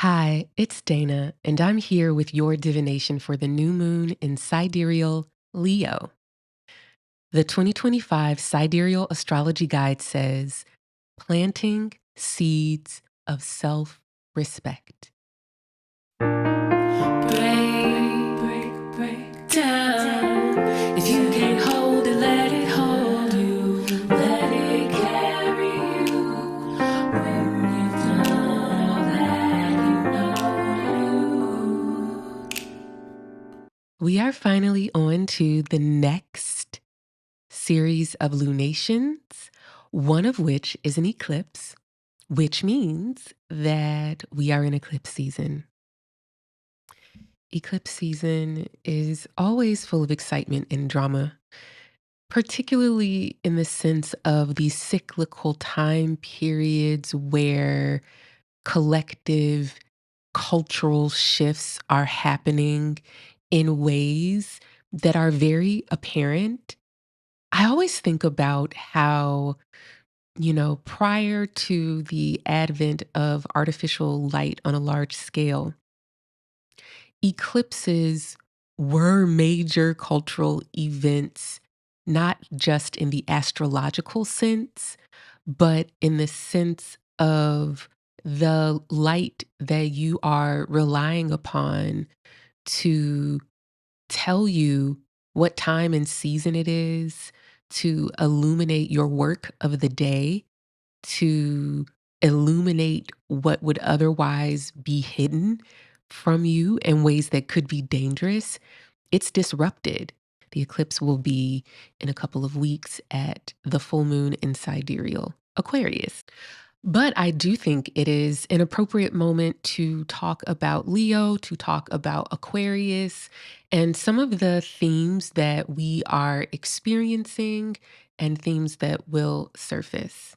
Hi, it's Dana, and I'm here with your divination for the new moon in sidereal Leo. The 2025 Sidereal Astrology Guide says, planting seeds of self respect. Break down. If you can't hold it, let it hold you. Let it carry you. When you've done all that you know to do. We are finally on to the next series of lunations, one of which is an eclipse, which means that we are in eclipse season. Eclipse season is always full of excitement and drama, particularly in the sense of these cyclical time periods where collective cultural shifts are happening in ways that are very apparent. I always think about how, prior to the advent of artificial light on a large scale, eclipses were major cultural events, not just in the astrological sense, but in the sense of the light that you are relying upon to tell you what time and season it is, to illuminate your work of the day, to illuminate what would otherwise be hidden from you in ways that could be dangerous. It's disrupted. The eclipse will be in a couple of weeks at the full moon in sidereal Aquarius. But I do think it is an appropriate moment to talk about Leo, to talk about Aquarius, and some of the themes that we are experiencing and themes that will surface.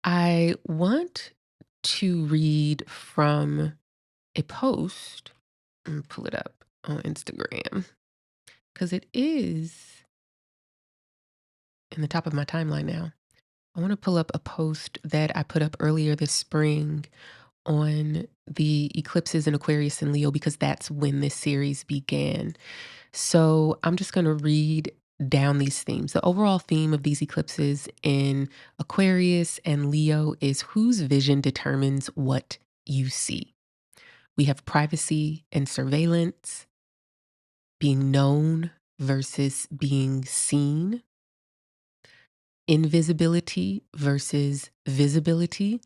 I want to read from a post and pull it up on Instagram because it is in the top of my timeline now. I want to pull up a post that I put up earlier this spring on the eclipses in Aquarius and Leo because that's when this series began. So I'm just going to read down these themes. The overall theme of these eclipses in Aquarius and Leo is whose vision determines what you see. We have privacy and surveillance, being known versus being seen, invisibility versus visibility,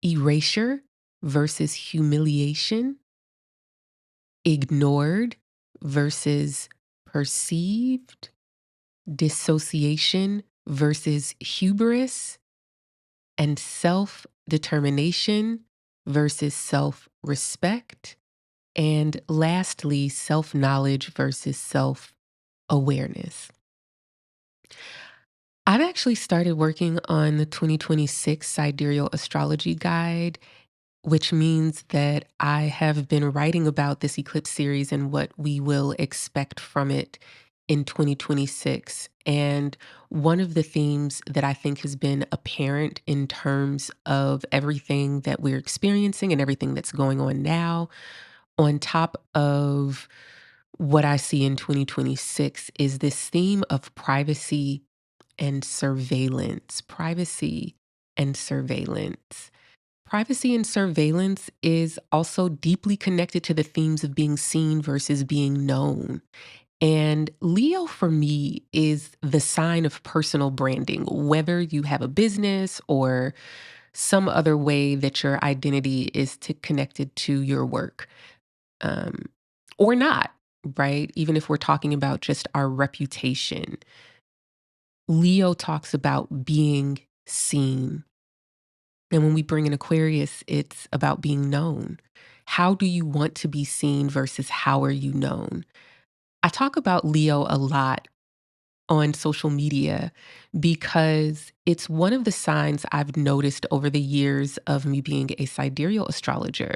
erasure versus humiliation, ignored versus perceived, dissociation versus hubris, and self determination versus self respect. And lastly, self knowledge versus self awareness. I've actually started working on the 2026 Sidereal Astrology Guide, which means that I have been writing about this eclipse series and what we will expect from it in 2026. And one of the themes that I think has been apparent in terms of everything that we're experiencing and everything that's going on now, on top of what I see in 2026, is this theme of privacy and surveillance. Privacy and surveillance. Privacy and surveillance is also deeply connected to the themes of being seen versus being known. And Leo for me is the sign of personal branding, whether you have a business or some other way that your identity is connected to your work, um, or not, right? Even if we're talking about just our reputation, Leo talks about being seen. And when we bring in Aquarius, it's about being known. How do you want to be seen versus how are you known? I talk about Leo a lot on social media because it's one of the signs I've noticed over the years of me being a sidereal astrologer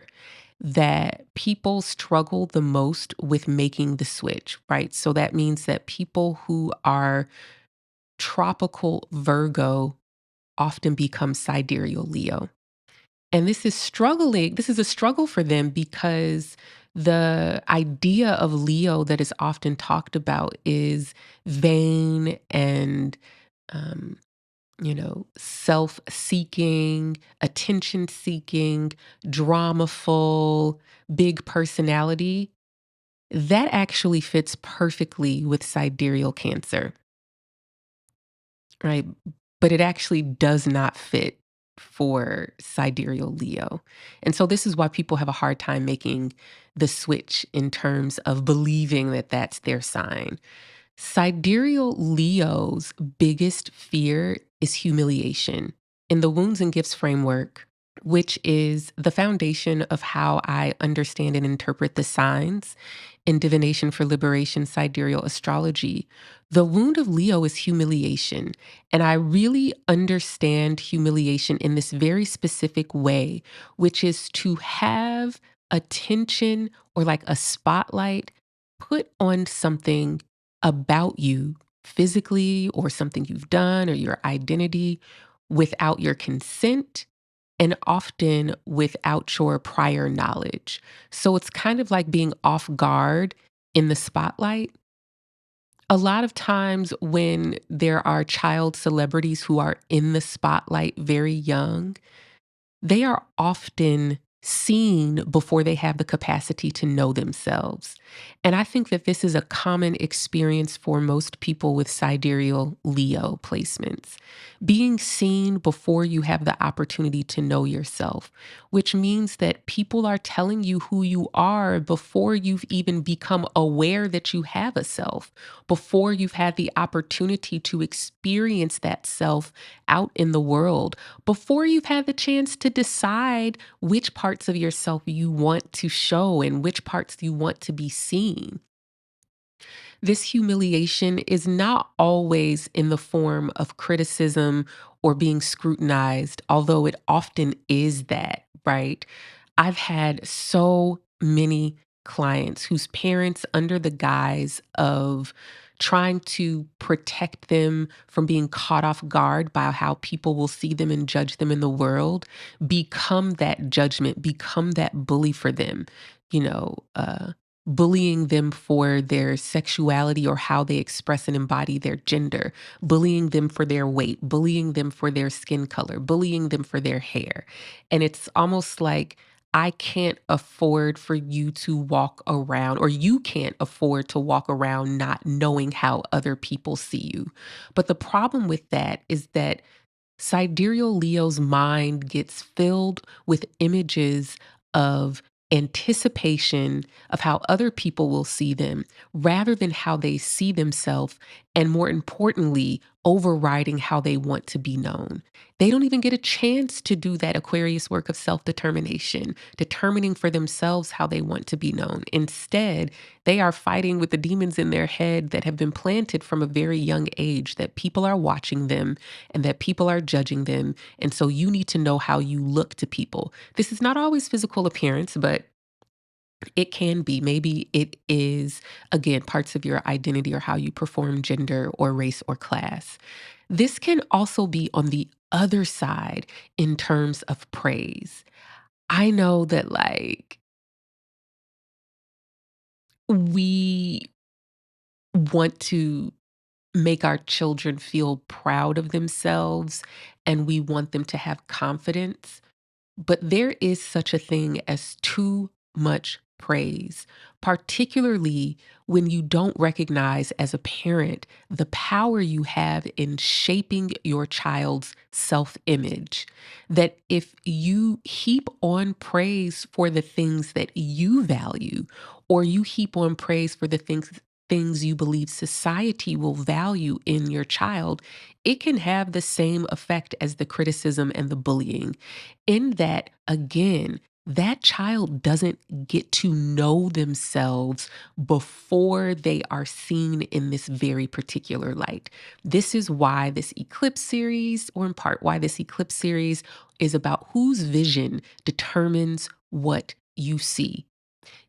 that people struggle the most with making the switch, right? So that means that people who are tropical Virgo often become sidereal Leo. And this is a struggle for them because the idea of Leo that is often talked about is vain and, um, self-seeking, attention-seeking, dramaful, big personality. That actually fits perfectly with sidereal Cancer, right? But it actually does not fit for sidereal Leo. And so this is why people have a hard time making the switch in terms of believing that that's their sign. Sidereal Leo's biggest fear is humiliation. In the Wounds and Gifts framework, which is the foundation of how I understand and interpret the signs in Divination for Liberation Sidereal Astrology, the wound of Leo is humiliation. And I really understand humiliation in this very specific way, which is to have attention or like a spotlight put on something about you physically or something you've done or your identity without your consent and often without your prior knowledge. So it's kind of like being off guard in the spotlight. A lot of times when there are child celebrities who are in the spotlight very young, they are often seen before they have the capacity to know themselves. And I think that this is a common experience for most people with sidereal Leo placements. Being seen before you have the opportunity to know yourself, which means that people are telling you who you are before you've even become aware that you have a self, before you've had the opportunity to experience that self out in the world, before you've had the chance to decide which parts of yourself you want to show and which parts you want to be seen. This humiliation is not always in the form of criticism or being scrutinized, although it often is that, right? I've had so many clients whose parents, under the guise of trying to protect them from being caught off guard by how people will see them and judge them in the world, become that judgment, become that bully for them. You know, bullying them for their sexuality or how they express and embody their gender, bullying them for their weight, bullying them for their skin color, bullying them for their hair. And it's almost like, I can't afford for you to walk around, or you can't afford to walk around not knowing how other people see you. But the problem with that is that sidereal Leo's mind gets filled with images of anticipation of how other people will see them rather than how they see themselves, and more importantly, overriding how they want to be known. They don't even get a chance to do that Aquarius work of self determination, determining for themselves how they want to be known. Instead, they are fighting with the demons in their head that have been planted from a very young age, that people are watching them and that people are judging them. And so you need to know how you look to people. This is not always physical appearance, but it can be. Maybe it is, again, parts of your identity or how you perform gender or race or class. This can also be on the other side in terms of praise. I know that, like, we want to make our children feel proud of themselves and we want them to have confidence. But there is such a thing as too much praise, particularly when you don't recognize as a parent the power you have in shaping your child's self image. That if you heap on praise for the things that you value, or you heap on praise for the things you believe society will value in your child, it can have the same effect as the criticism and the bullying, in that, again, that child doesn't get to know themselves before they are seen in this very particular light. This is why this eclipse series, or in part why this eclipse series, is about whose vision determines what you see.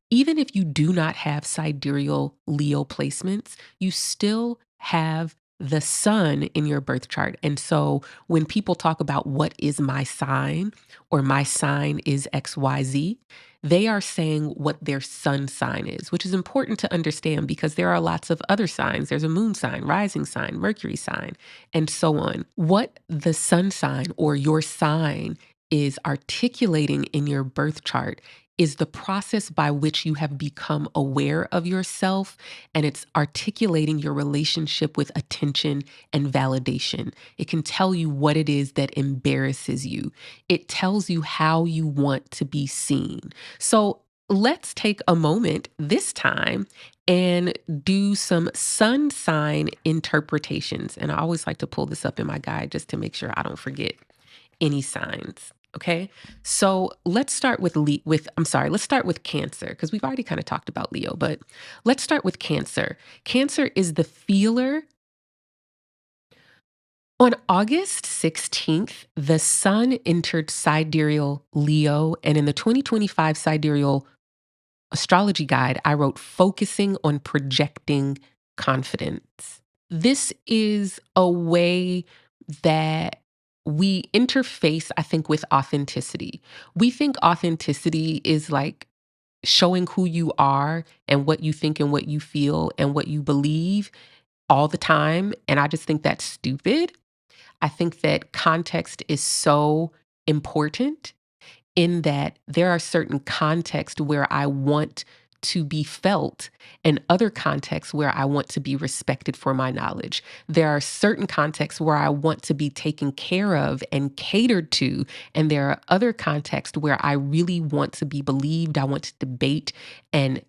Even if you do not have sidereal Leo placements, you still have the sun in your birth chart. And so when people talk about what is my sign or my sign is XYZ, they are saying what their sun sign is, which is important to understand because there are lots of other signs. There's a moon sign, rising sign, Mercury sign, and so on. What the sun sign or your sign is articulating in your birth chart is the process by which you have become aware of yourself, and it's articulating your relationship with attention and validation. It can tell you what it is that embarrasses you. It tells you how you want to be seen. So let's take a moment this time and do some sun sign interpretations. And I always like to pull this up in my guide just to make sure I don't forget any signs. Okay. So let's start with let's start with Cancer because we've already kind of talked about Leo, but let's start with Cancer. Cancer is the feeler. On August 16th, the sun entered sidereal Leo, and in the 2025 sidereal astrology guide, I wrote focusing on projecting confidence. This is a way that we interface, I think, with authenticity. We think authenticity is like showing who you are and what you think and what you feel and what you believe all the time. And I just think that's stupid. I think that context is so important in that there are certain contexts where I want to be felt and other contexts where I want to be respected for my knowledge. There are certain contexts where I want to be taken care of and catered to. And there are other contexts where I really want to be believed. I want to debate and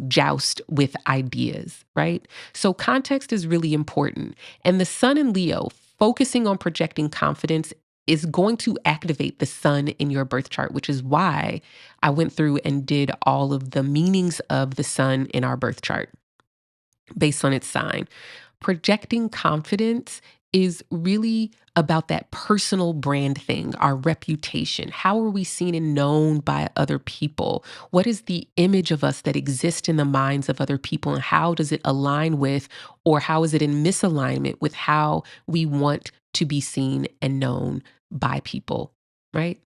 joust with ideas, right? So context is really important. And the sun in Leo, focusing on projecting confidence is going to activate the sun in your birth chart, which is why I went through and did all of the meanings of the sun in our birth chart based on its sign. Projecting confidence is really about that personal brand thing, our reputation. How are we seen and known by other people? What is the image of us that exists in the minds of other people? And how does it align with, or how is it in misalignment with how we want to be seen and known by people, right?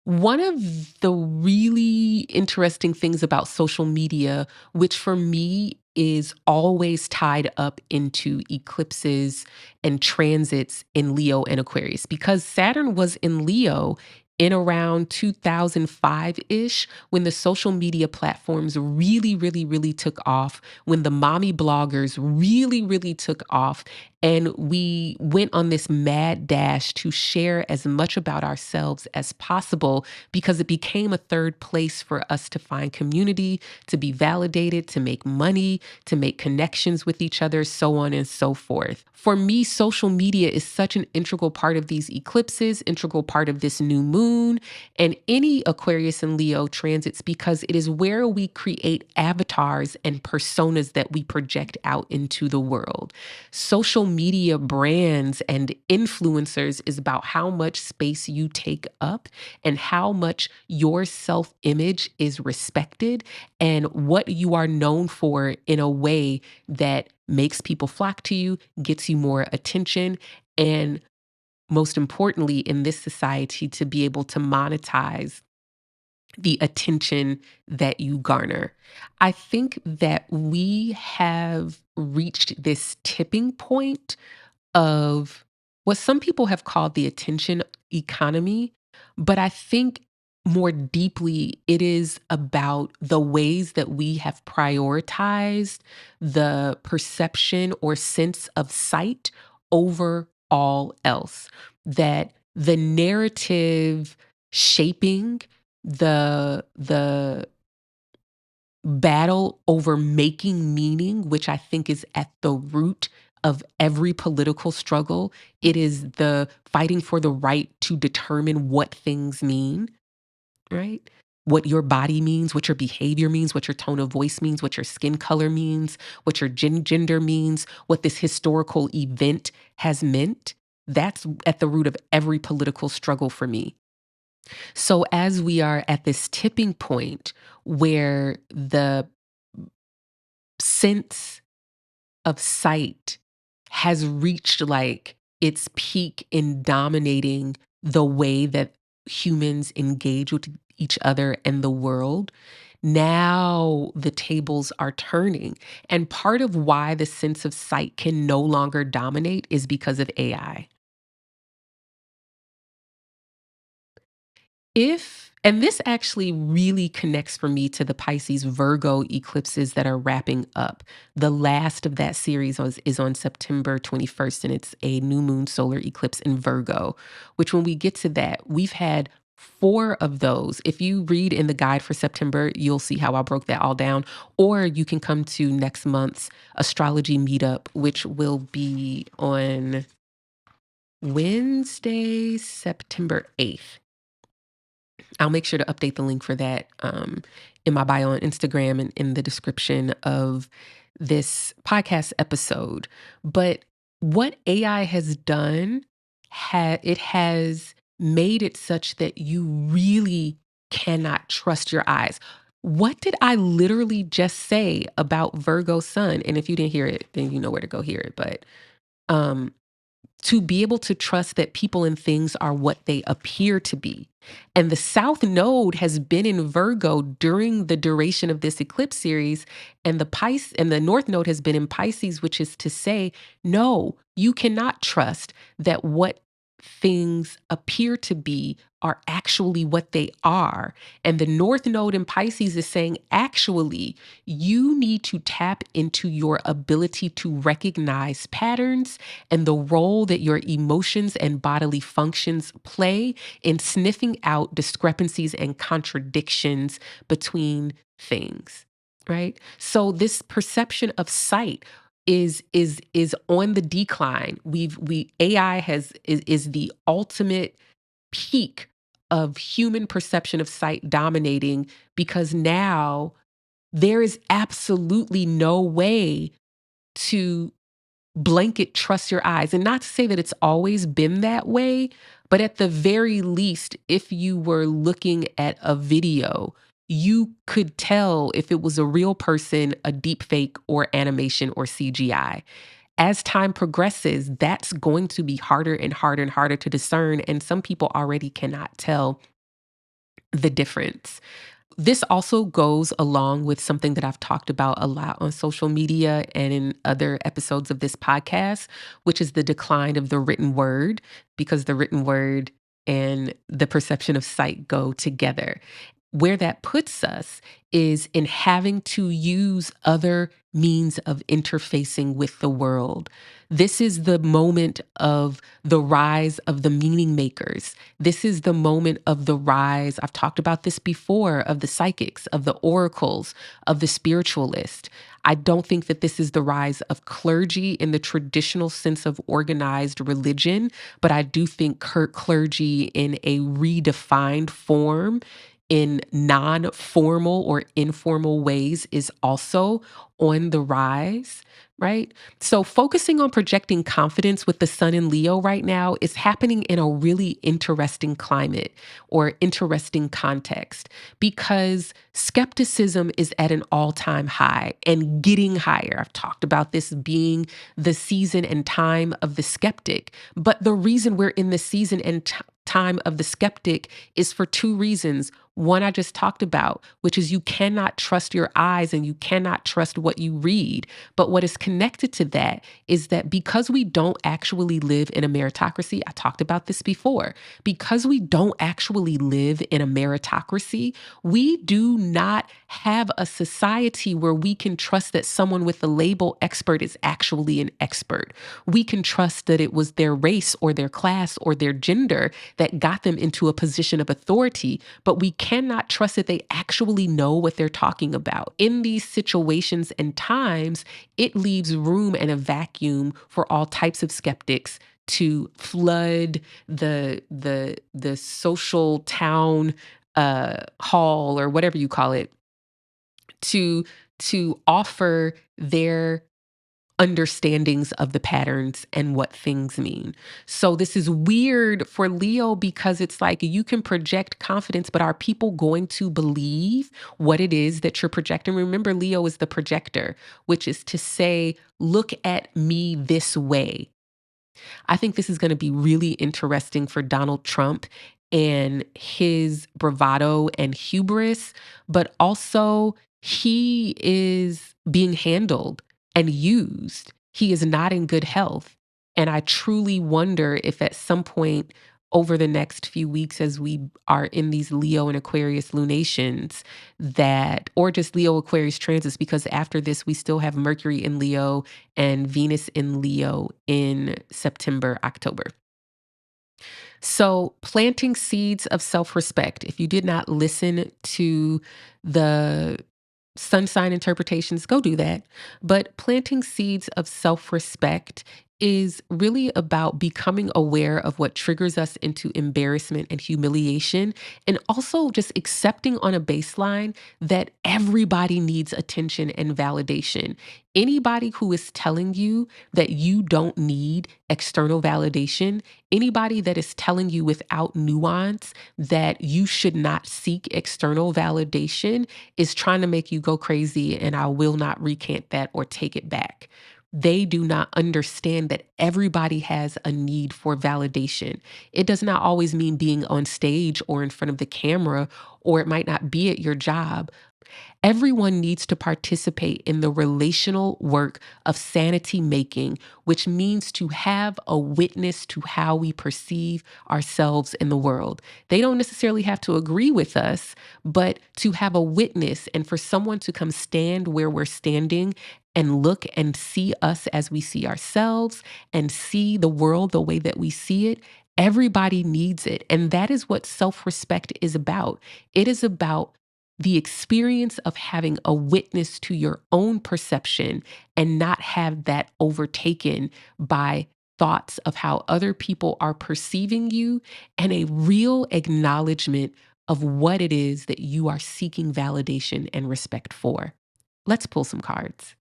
One of the really interesting things about social media, which for me is always tied up into eclipses and transits in Leo and Aquarius, because Saturn was in Leo in around 2005 ish when the social media platforms really, really, really took off, when the mommy bloggers really, really took off. And we went on this mad dash to share as much about ourselves as possible because it became a third place for us to find community, to be validated, to make money, to make connections with each other, so on and so forth. For me, social media is such an integral part of these eclipses, integral part of this new moon, and any Aquarius and Leo transits because it is where we create avatars and personas that we project out into the world. Social media brands and influencers is about how much space you take up and how much your self image is respected and what you are known for in a way that makes people flock to you, gets you more attention, and most importantly, in this society, to be able to monetize the attention that you garner. I think that we have reached this tipping point of what some people have called the attention economy, but I think more deeply it is about the ways that we have prioritized the perception or sense of sight over all else. That the narrative shaping the battle over making meaning, which I think is at the root of every political struggle. It is the fighting for the right to determine what things mean, right? What your body means, what your behavior means, what your tone of voice means, what your skin color means, what your gender means, what this historical event has meant. That's at the root of every political struggle for me. So as we are at this tipping point where the sense of sight has reached like its peak in dominating the way that humans engage with each other and the world, now the tables are turning. And part of why the sense of sight can no longer dominate is because of AI. And this actually really connects for me to the Pisces Virgo eclipses that are wrapping up. The last of that series is on September 21st, and it's a new moon solar eclipse in Virgo, which when we get to that, we've had four of those. If you read in the guide for September, you'll see how I broke that all down. Or you can come to next month's astrology meetup, which will be on Wednesday, September 8th. I'll make sure to update the link for that in my bio on Instagram and in the description of this podcast episode. But what AI has done, it has made it such that you really cannot trust your eyes. What did I literally just say about Virgo sun? And if you didn't hear it, then you know where to go hear it. But um, to be able to trust that people and things are what they appear to be. And the South Node has been in Virgo during the duration of this eclipse series, and the North Node has been in Pisces, which is to say, no, you cannot trust that what things appear to be are actually what they are. And the North Node in Pisces is saying, actually, you need to tap into your ability to recognize patterns and the role that your emotions and bodily functions play in sniffing out discrepancies and contradictions between things, right? So this perception of sight is on the decline. We AI is the ultimate peak of human perception of sight dominating, because now there is absolutely no way to blanket trust your eyes. And not to say that it's always been that way, but at the very least, if you were looking at a video, you could tell if it was a real person, a deep fake, or animation or CGI. As time progresses, that's going to be harder and harder and harder to discern. And some people already cannot tell the difference. This also goes along with something that I've talked about a lot on social media and in other episodes of this podcast, which is the decline of the written word, because the written word and the perception of sight go together. Where that puts us is in having to use other means of interfacing with the world. This is the moment of the rise of the meaning makers. This is the moment of the rise, I've talked about this before, of the psychics, of the oracles, of the spiritualist. I don't think that this is the rise of clergy in the traditional sense of organized religion, but I do think clergy in a redefined form in non-formal or informal ways is also on the rise, right? So focusing on projecting confidence with the sun in Leo right now is happening in a really interesting climate or interesting context, because skepticism is at an all-time high and getting higher. I've talked about this being the season and time of the skeptic, but the reason we're in the season and time of the skeptic is for two reasons. One I just talked about, which is you cannot trust your eyes and you cannot trust what you read. But what is connected to that is that because we don't actually live in a meritocracy, I talked about this before, because we don't actually live in a meritocracy, we do not have a society where we can trust that someone with the label expert is actually an expert. We can trust that it was their race or their class or their gender that got them into a position of authority, but we cannot trust that they actually know what they're talking about. In these situations and times, it leaves room and a vacuum for all types of skeptics to flood the social town hall or whatever you call it, to offer their understandings of the patterns and what things mean. So this is weird for Leo because it's like you can project confidence, but are people going to believe what it is that you're projecting? Remember, Leo is the projector, which is to say, look at me this way. I think this is going to be really interesting for Donald Trump and his bravado and hubris, but also he is being handled and used. He is not in good health. And I truly wonder if at some point over the next few weeks, as we are in these Leo and Aquarius lunations, that, or just Leo Aquarius transits, because after this, we still have Mercury in Leo and Venus in Leo in September, October. So, planting seeds of self respect. If you did not listen to the sun sign interpretations, go do that. But planting seeds of self respect is really about becoming aware of what triggers us into embarrassment and humiliation, and also just accepting on a baseline that everybody needs attention and validation. Anybody who is telling you that you don't need external validation, anybody that is telling you without nuance that you should not seek external validation is trying to make you go crazy, and I will not recant that or take it back. They do not understand that everybody has a need for validation. It does not always mean being on stage or in front of the camera, or it might not be at your job. Everyone needs to participate in the relational work of sanity making, which means to have a witness to how we perceive ourselves in the world. They don't necessarily have to agree with us, but to have a witness and for someone to come stand where we're standing and look and see us as we see ourselves and see the world the way that we see it. Everybody needs it. And that is what self respect is about. It is about the experience of having a witness to your own perception and not have that overtaken by thoughts of how other people are perceiving you, and a real acknowledgement of what it is that you are seeking validation and respect for. Let's pull some cards.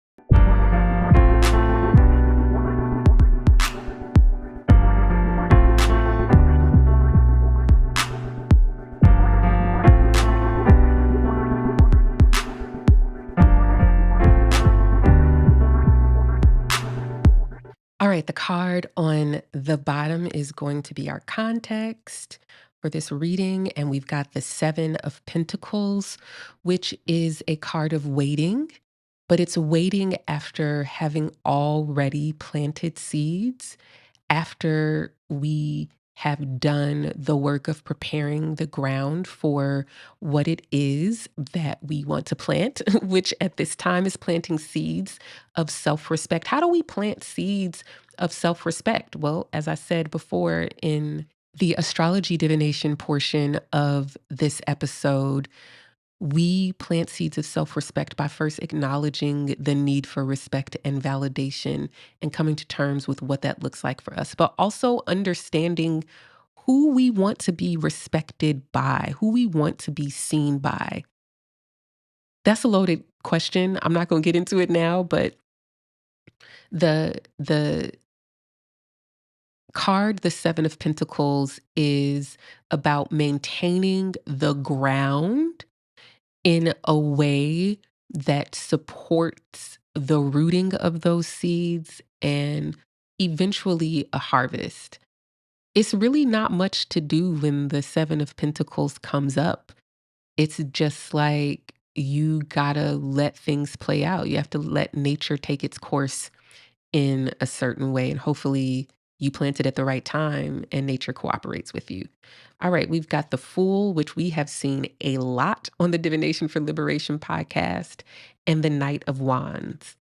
All right, the card on the bottom is going to be our context for this reading. And we've got the Seven of Pentacles, which is a card of waiting, but it's waiting after having already planted seeds, after we have done the work of preparing the ground for what it is that we want to plant, which at this time is planting seeds of self respect. How do we plant seeds of self respect? Well, as I said before in the astrology divination portion of this episode, we plant seeds of self respect by first acknowledging the need for respect and validation and coming to terms with what that looks like for us, but also understanding who we want to be respected by, who we want to be seen by. That's a loaded question. I'm not going to get into it now, but the card, the Seven of Pentacles, is about maintaining the ground in a way that supports the rooting of those seeds and eventually a harvest. It's really not much to do when the Seven of Pentacles comes up. It's just like you gotta let things play out. You have to let nature take its course in a certain way. And hopefully you plant it at the right time and nature cooperates with you. All right, we've got the Fool, which we have seen a lot on the Divination for Liberation podcast, and the Knight of Wands.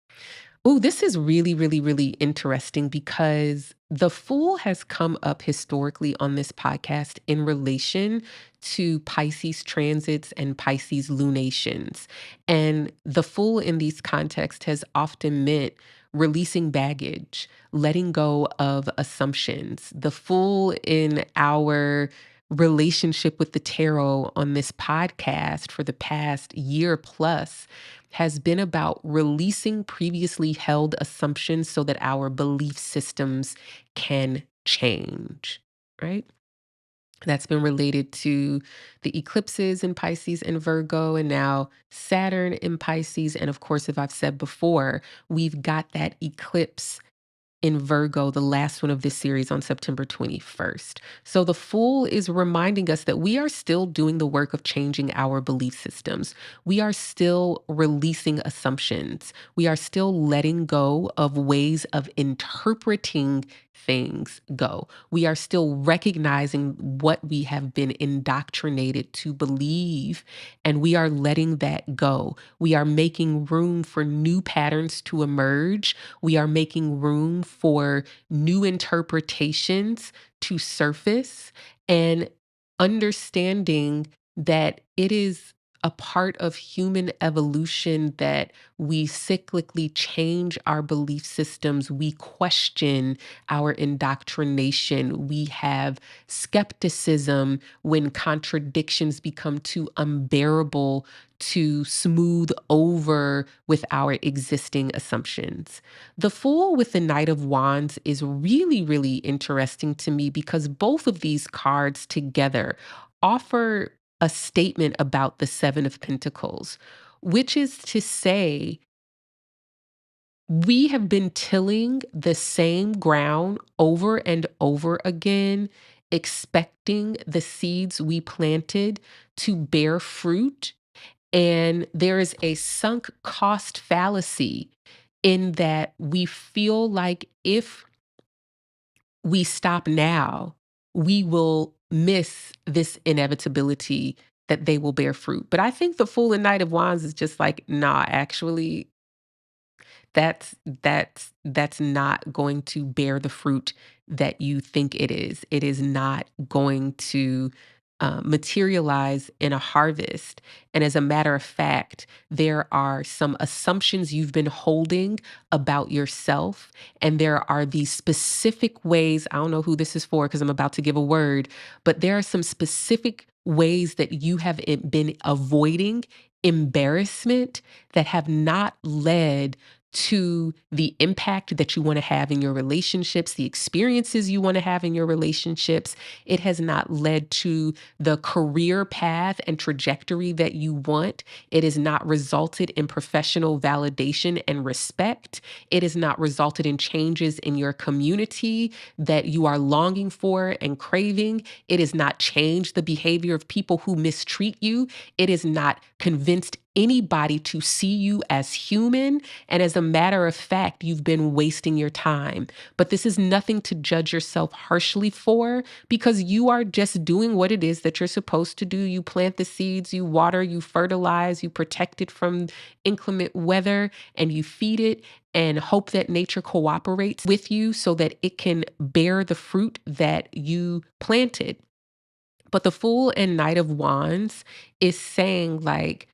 Oh, this is really, really, really interesting because the Fool has come up historically on this podcast in relation to Pisces transits and Pisces lunations. And the Fool in these contexts has often meant releasing baggage, letting go of assumptions. The Fool in our relationship with the tarot on this podcast for the past year plus has been about releasing previously held assumptions so that our belief systems can change, right? That's been related to the eclipses in Pisces and Virgo, and now Saturn in Pisces. And of course, if I've said before, we've got that eclipse in Virgo, the last one of this series on September 21st. So the Fool is reminding us that we are still doing the work of changing our belief systems. We are still releasing assumptions. We are still letting go of ways of interpreting things go. We are still recognizing what we have been indoctrinated to believe, and we are letting that go. We are making room for new patterns to emerge. We are making room for new interpretations to surface, and understanding that it is a part of human evolution that we cyclically change our belief systems. We question our indoctrination. We have skepticism when contradictions become too unbearable to smooth over with our existing assumptions. The Fool with the Knight of Wands is really, really interesting to me because both of these cards together offer a statement about the Seven of Pentacles, which is to say, we have been tilling the same ground over and over again, expecting the seeds we planted to bear fruit. And there is a sunk cost fallacy in that we feel like if we stop now, we will miss this inevitability that they will bear fruit. But I think the Fool and Knight of Wands is just like, nah, actually, that's not going to bear the fruit that you think it is. It is not going to materialize in a harvest. And as a matter of fact, there are some assumptions you've been holding about yourself. And there are these specific ways, I don't know who this is for because I'm about to give a word, but there are some specific ways that you have been avoiding embarrassment that have not led to the impact that you want to have in your relationships, the experiences you want to have in your relationships. It has not led to the career path and trajectory that you want. It has not resulted in professional validation and respect. It has not resulted in changes in your community that you are longing for and craving. It has not changed the behavior of people who mistreat you. It has not convinced anybody to see you as human. And as a matter of fact, you've been wasting your time. But this is nothing to judge yourself harshly for because you are just doing what it is that you're supposed to do. You plant the seeds, you water, you fertilize, you protect it from inclement weather, and you feed it and hope that nature cooperates with you so that it can bear the fruit that you planted. But the Fool and Knight of Wands is saying, like,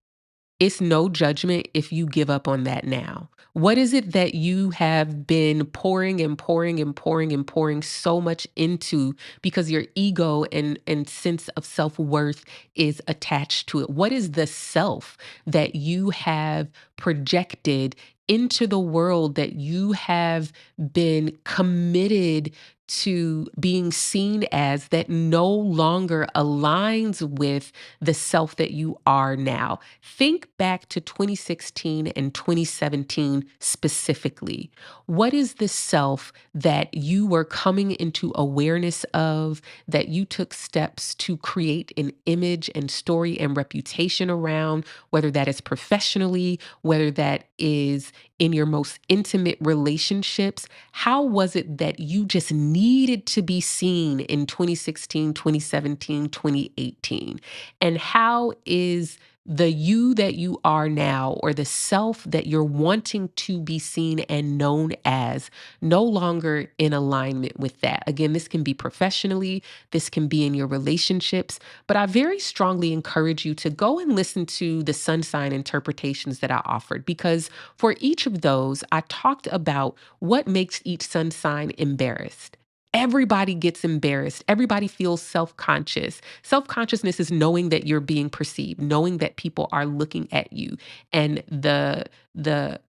it's no judgment if you give up on that now. What is it that you have been pouring and pouring and pouring and pouring so much into because your ego and sense of self-worth is attached to it? What is the self that you have projected into the world that you have been committed to being seen as that no longer aligns with the self that you are now? Think back to 2016 and 2017 specifically. What is the self that you were coming into awareness of, that you took steps to create an image and story and reputation around, whether that is professionally, whether that is in your most intimate relationships? How was it that you just needed to be seen in 2016, 2017, 2018? And how is the you that you are now, or the self that you're wanting to be seen and known as, no longer in alignment with that? Again, this can be professionally, this can be in your relationships, but I very strongly encourage you to go and listen to the sun sign interpretations that I offered, because for each of those, I talked about what makes each sun sign embarrassed. everybody gets embarrassed. Everybody feels self-conscious. Self-consciousness is knowing that you're being perceived, knowing that people are looking at you, and the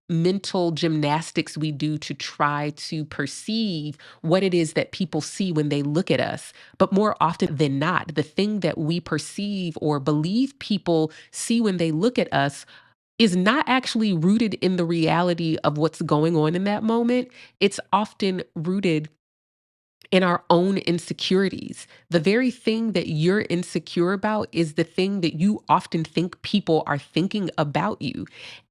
mental gymnastics we do to try to perceive what it is that people see when they look at us. But more often than not, the thing that we perceive or believe people see when they look at us is not actually rooted in the reality of what's going on in that moment. It's often rooted in our own insecurities. The very thing that you're insecure about is the thing that you often think people are thinking about you.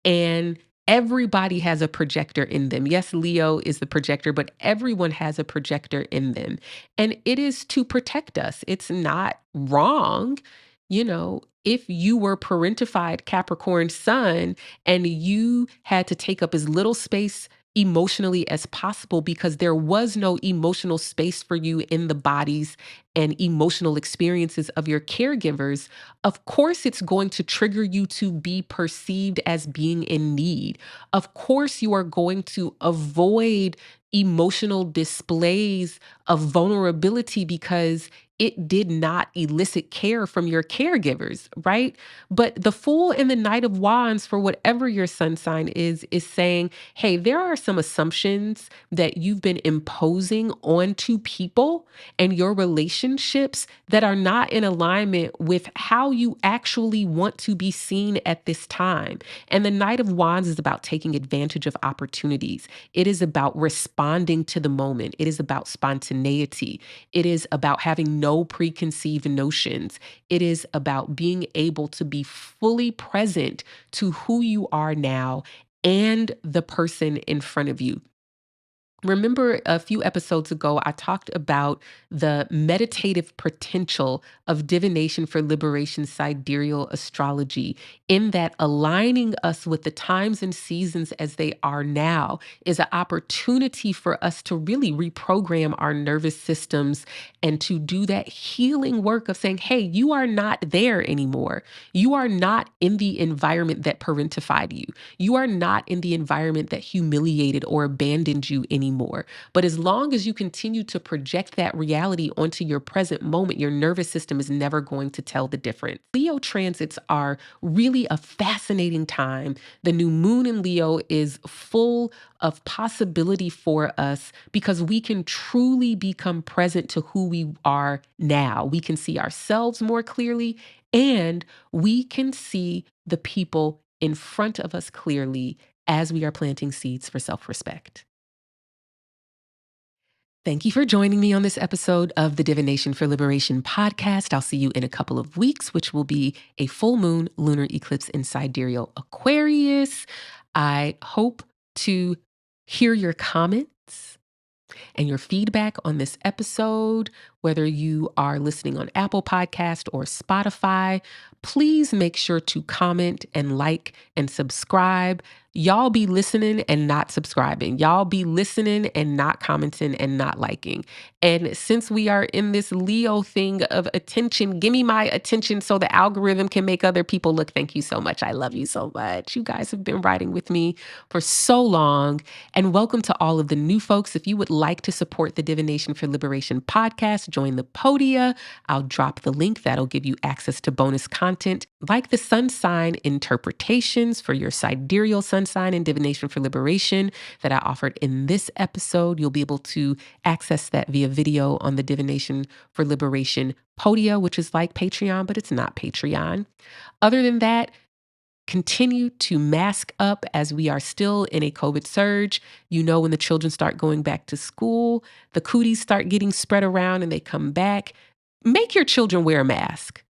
And everybody has a projector in them. Yes, Leo is the projector, but everyone has a projector in them. And it is to protect us. It's not wrong. If you were parentified Capricorn sun and you had to take up as little space emotionally as possible because there was no emotional space for you in the bodies and emotional experiences of your caregivers, of course it's going to trigger you to be perceived as being in need. Of course you are going to avoid emotional displays of vulnerability because it did not elicit care from your caregivers, right? But the Fool and the Knight of Wands, for whatever your sun sign is saying, hey, there are some assumptions that you've been imposing onto people and your relationships that are not in alignment with how you actually want to be seen at this time. And the Knight of Wands is about taking advantage of opportunities. It is about responding to the moment. It is about spontaneity. It is about having no preconceived notions. It is about being able to be fully present to who you are now and the person in front of you. Remember a few episodes ago, I talked about the meditative potential of divination for liberation sidereal astrology, in that aligning us with the times and seasons as they are now is an opportunity for us to really reprogram our nervous systems and to do that healing work of saying, hey, you are not there anymore. You are not in the environment that parentified you. You are not in the environment that humiliated or abandoned you anymore. But as long as you continue to project that reality onto your present moment, your nervous system is never going to tell the difference. Leo transits are really a fascinating time. The new moon in Leo is full of possibility for us because we can truly become present to who we are now. We can see ourselves more clearly, and we can see the people in front of us clearly as we are planting seeds for self-respect. Thank you for joining me on this episode of the Divination for Liberation podcast. I'll see you in a couple of weeks, which will be a full moon lunar eclipse in sidereal Aquarius. I hope to hear your comments and your feedback on this episode, whether you are listening on Apple Podcast or Spotify. Please make sure to comment and like and subscribe. Y'all be listening and not subscribing. Y'all be listening and not commenting and not liking. And since we are in this Leo thing of attention, give me my attention so the algorithm can make other people look. Thank you so much. I love you so much. You guys have been riding with me for so long. And welcome to all of the new folks. If you would like to support the Divination for Liberation podcast, join the Podia. I'll drop the link that'll give you access to bonus content like the sun sign interpretations for your sidereal sun sign and divination for liberation that I offered in this episode. You'll be able to access that via video on the Divination for Liberation Podia, which is like Patreon, but it's not Patreon. Other than that, continue to mask up as we are still in a COVID surge. When the children start going back to school, the cooties start getting spread around and they come back. Make your children wear a mask.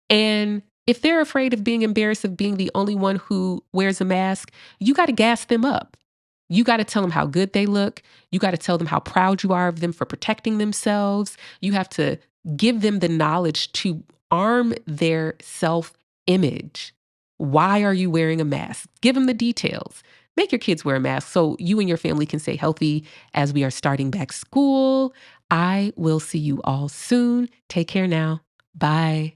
And if they're afraid of being embarrassed of being the only one who wears a mask, you got to gas them up. You got to tell them how good they look. You got to tell them how proud you are of them for protecting themselves. You have to give them the knowledge to arm their self-image. Why are you wearing a mask? Give them the details. Make your kids wear a mask so you and your family can stay healthy as we are starting back school. I will see you all soon. Take care now. Bye.